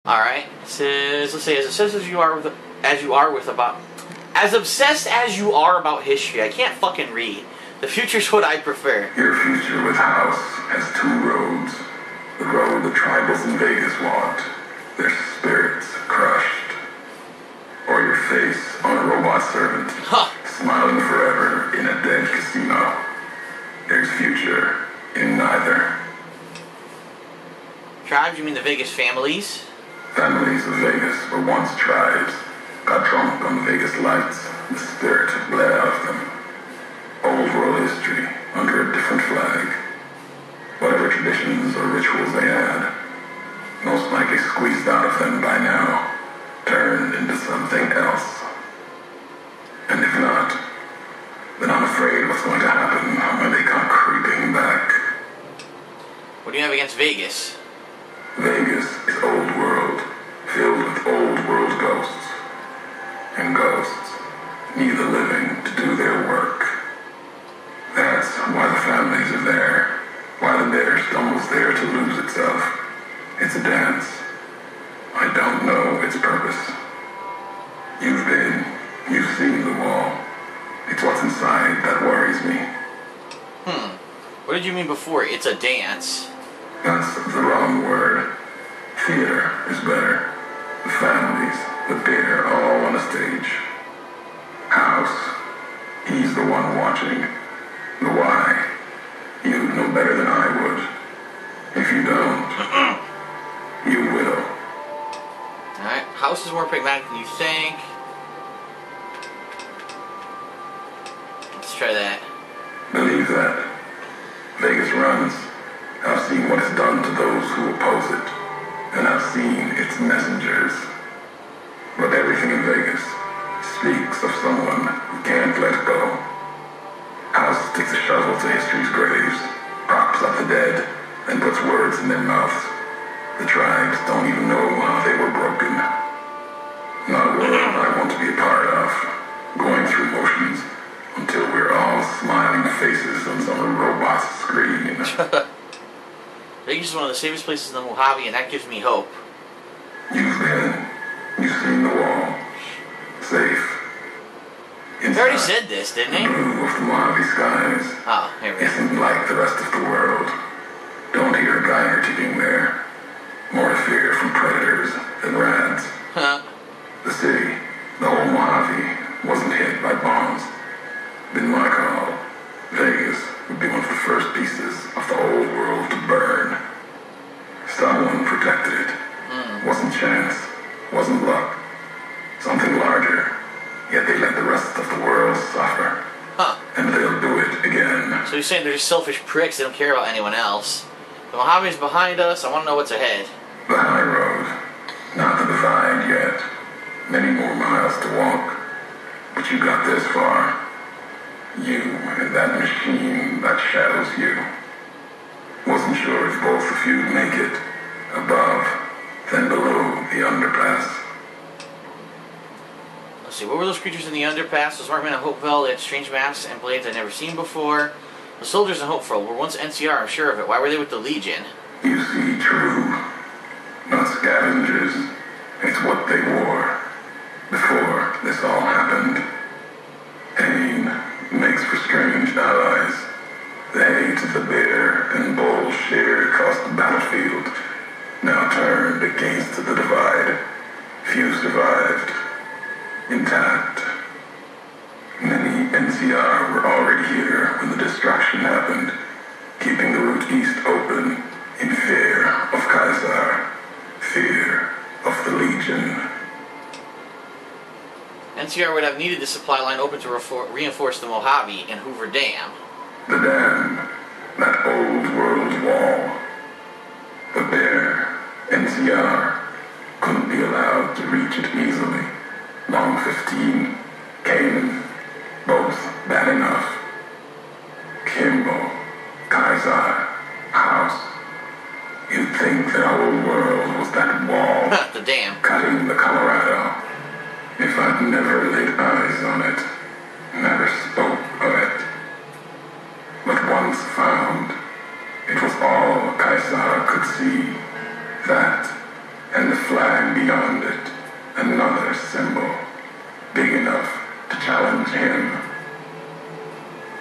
Alright, it says, let's say, as obsessed as you are about history. I can't fucking read. The future's what I prefer. Your future with House has two roads. The road the tribals in Vegas want, their spirits crushed. Or your face on a robot servant, smiling forever in a dead casino. There's future in neither. Tribes? You mean the Vegas families? Families of Vegas were once tribes. Got drunk on Vegas lights. The spirit bled out of them. Old world history under a different flag. Whatever traditions or rituals they had, most likely squeezed out of them by now, turned into something else. And if not, then I'm afraid what's going to happen when they come creeping back. What do you have against Vegas? Vegas is old world, filled with old world ghosts. And ghosts need the living to do their work. That's why the families are there, why the bear stumbles there to lose itself. It's a dance. I don't know its purpose. You've seen the wall. It's what's inside that worries me. What did you mean before? It's a dance. That's the wrong word. Theater is better. The families, the bear, all on a stage. House, he's the one watching. The why, you know better than I would. If you don't, you will. Alright, House is more pragmatic than you think. Let's try that. Believe that. Vegas runs. I've seen what it's done to those who oppose it. And I've seen its messengers. But everything in Vegas speaks of someone who can't let go. House sticks a shovel to history's graves, props up the dead, and puts words in their mouths. The tribes don't even know how they were broken. Not a world I want to be a part of, going through motions until we're all smiling faces on some robot's screen. Vegas is one of the safest places in the Mohave, and that gives me hope. You've seen the wall. Safe. He already said this, didn't he? The blue of the Mohave skies. Oh, here we go. Isn't like the rest of the world. Don't hear a geiger ticking there. More fear from predators than rats. The city, the whole Mohave, wasn't hit by bombs. Been my call. Vegas would be one of the first pieces of the old world to burn. Someone protected it. Wasn't chance. Wasn't luck. Something larger. Yet they let the rest of the world suffer. And they'll do it again. So you're saying they're just selfish pricks, they don't care about anyone else. The Mojave's behind us, I want to know what's ahead. The high road. Not the divide yet. Many more miles to walk. But you got this far. You and that machine that shadows you. Wasn't sure if both of you'd make it. Above, then below the underpass. Let's see, what were those creatures in the underpass? Those markmen of Hopeville, they had strange masks and blades I'd never seen before. The soldiers in Hopeville were once NCR, I'm sure of it. Why were they with the Legion? You see, true. Not scavengers. It's what they wore. Before this all happened. Pain makes for strange allies. The hate of the bear and bull shared across the battlefield. Now turned against the divide. Few survived. Intact. Many NCR were already here when the destruction happened, keeping the route east open in fear of Kaiser, fear of the Legion. NCR would have needed the supply line open to reinforce the Mohave and Hoover Dam. The dam, that old world wall. The bear, NCR, couldn't be allowed to reach it easily. Long 15, Canaan, both bad enough. Kimbo, Kaiser, House. You'd think the whole world was that wall. The dam. Cutting the Colorado. If I'd never laid eyes on it, never spoke of it. But once found, it was all Kaiser could see. That and the flag find beyond it another symbol big enough to challenge him.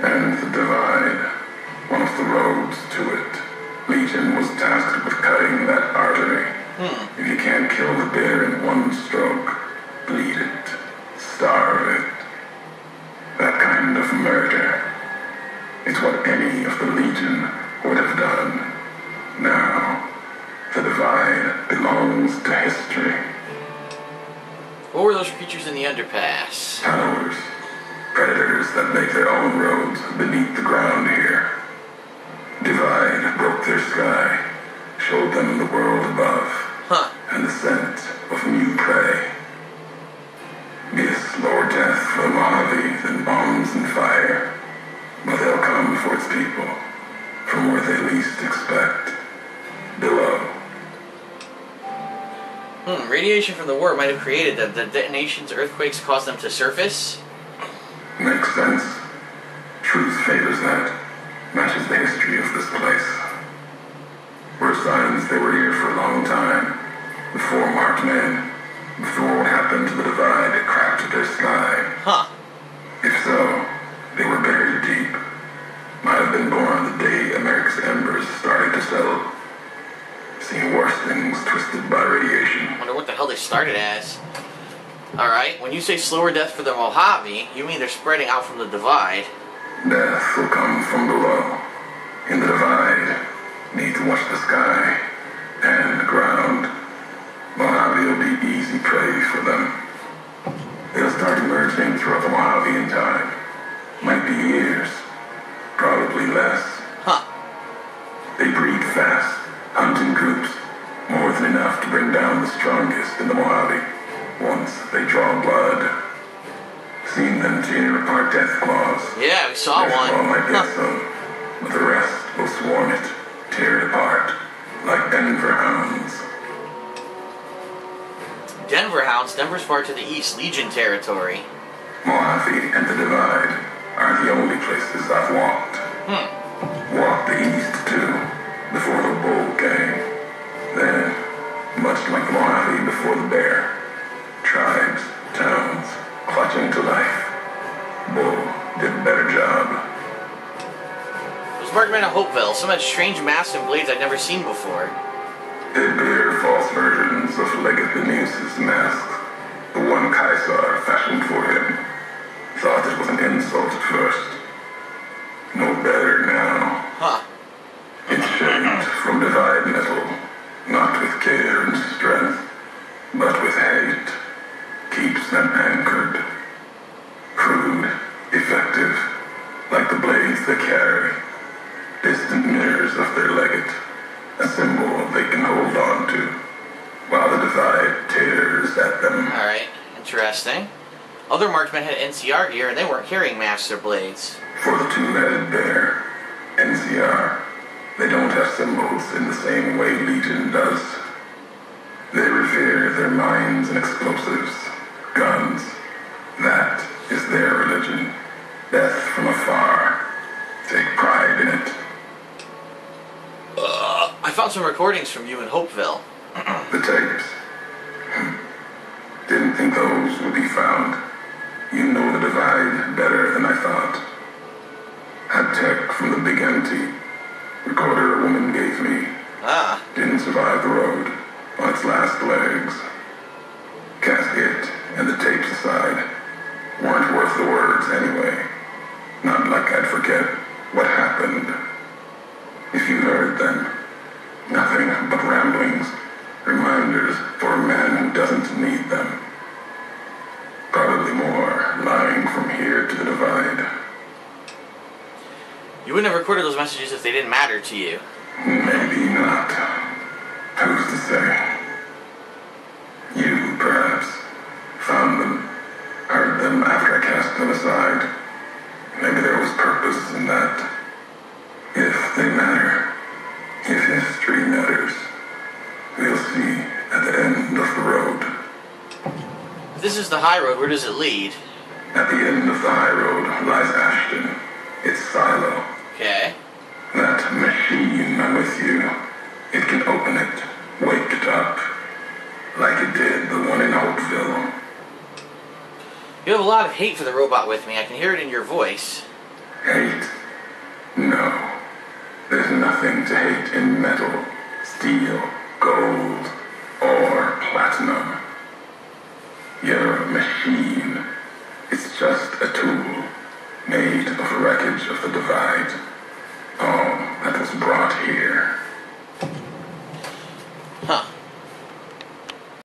And the divide, one of the roads to it, Legion was tasked with cutting that artery. If you can't kill the bear in one stroke, bleed it, starve it. That kind of murder. It's what any of the Legion would have done. Now, the divide belongs to history. What were those creatures in the underpass? Tunnelers. Predators that make their own roads beneath the ground here. Divide broke their sky, showed them the world above, and the scent of new prey. Be a slower death for the Mohave than bombs and fire, but they'll come for its people, from where they least expect, below. Radiation from the war might have created them. The detonations, earthquakes caused them to surface? Makes sense. Truth favors that. Matches the history of this place. Were signs they were here for a long time. Before marked men. Before what happened to the divide that cracked their sky. If so, they were buried deep. Might have been born the day America's embers started to settle. Seen worse things twisted by radiation. Wonder what the hell they started as. Alright, when you say slower death for the Mohave, you mean they're spreading out from the divide. Death will come from below. In the divide, need to watch the sky and the ground. Mohave will be easy prey for them. They'll start emerging throughout the Mohave in time. Might be years. Probably less. They breed fast, hunt in groups, more than enough to bring down the strongest in the Mohave. Once they draw blood. Seen them tear apart death claws. Yeah, we saw one. Claw might get some, but the rest will swarm it, tear it apart, like Denver hounds. Denver hounds? Denver's far to the east, Legion territory. Mohave and the divide are the only places I've walked. Walked the east too, before the bull came. Then, much like the Mohave before the bear, tribes, towns, clutching to life. Bull did a better job. Those markmen of Hopeville, some had strange masks and blades I'd never seen before. They bear false versions of Legate Beneus's masks. The one Caesar fashioned for him. Thought it was an insult at first. No better now. It's shaped from divide metal, not with care and strength, but with hate. Keeps them anchored. Crude, effective, like the blades they carry. Distant mirrors of their legate, a symbol they can hold on to, while the divide tears at them. Alright, interesting. Other marksmen had NCR gear and they weren't carrying masks or blades. For the two-headed bear, NCR, they don't have symbols in the same way Legion does. They revere their mines and explosives, guns. That is their religion. Death from afar. Take pride in it. I found some recordings from you in Hopeville. The tapes. Didn't think those would be found. You know the divide better than I thought. Had tech from the big empty. Recorder a woman gave me. Didn't survive the road on its last legs. Casket and the tapes aside weren't worth the words anyway. Not like I'd forget what happened. If you heard them, nothing but ramblings, reminders for a man who doesn't need them. Probably more lying from here to the divide. You wouldn't have recorded those messages if they didn't matter to you. Maybe not. Who's to say? You, perhaps, found them, heard them after I cast them aside. Maybe there was purpose in that. If they matter, if history matters, we'll see at the end of the road. If this is the high road, where does it lead? At the end of the high road lies Ashton. Its silo. Okay. That machine with you, it can open it, wake it up, like it did the one in Hopeville. You have a lot of hate for the robot with me. I can hear it in your voice. Hate? No. There's nothing to hate in metal, steel, gold, or platinum. You're a machine. It's just a tool made of wreckage of the divine.